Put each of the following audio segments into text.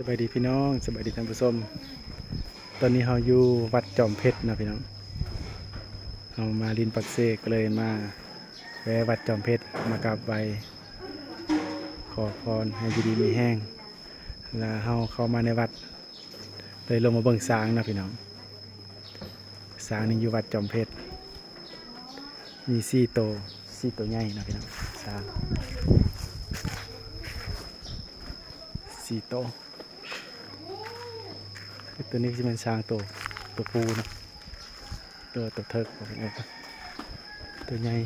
สบายดีพี่น้องสบายดีท่านผู้ชมตอนนี้เราอยู่วัดจอมเพชรนะพี่น้องเรามาลินปักเสกก็เลยมาแวะวัดจอมเพชรมากราบไหว้ขอพรให้อยู่ดีมีแห้งแล้วเราเข้ามาในวัดเลยลงมาเบิ่งช้างนะพี่น้องช้างนี่อยู่วัดจอมเพชรมี4 ตัวใหญ่นะพี่น้องช้าง4 ตัวตัวนี้จะเป็นช้างตัวปูนะตัวเทิกตัวใหญ่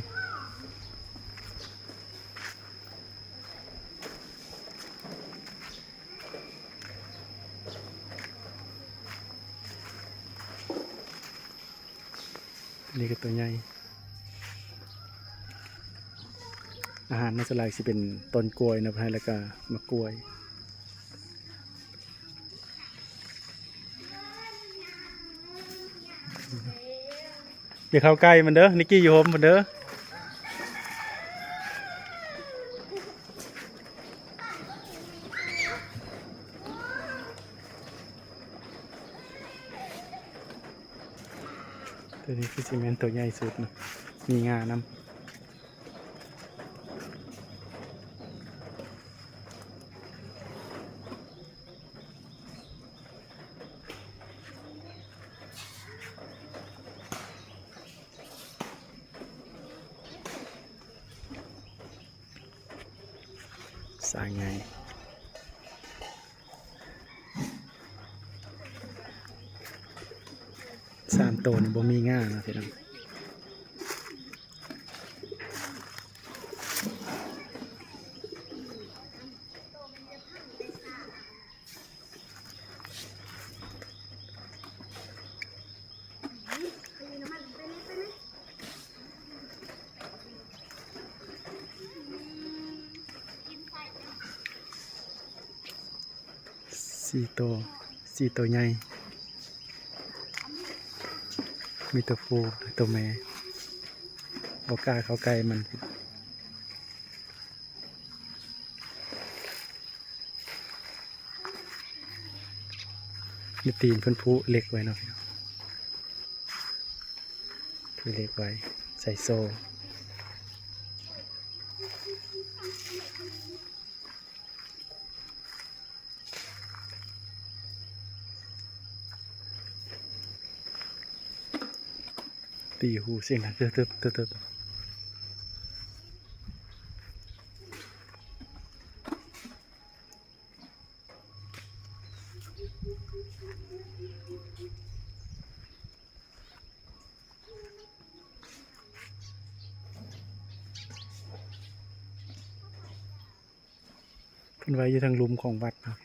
นี่ก็ตัวใหญ่อาหารน่าจะหลายสิเป็นต้นกล้วยนะพี่แล้วก็มะกล้วยอย่าเข้าใกล้มันเด้อนิกกี้อยู่โฮมมันเด้อตัวนี้คือซีเมนต์ตัวใหญ่สุดนะมีงานำสายไง3 ตัวนี่บ่มีง่านะพี่น้อง4 ตัวใหญ่มีตัวผู้ตัวแม่บ่กล้าเข้าใกล้มันมีตีนเพิ่นผู้เล็กไว้เนาะผู้เล็กไว้ใส่โซ่ตีหูเสียงดังตึ๊บเพิ่นไว้อยู่ทางหลุมของวัดเนาะ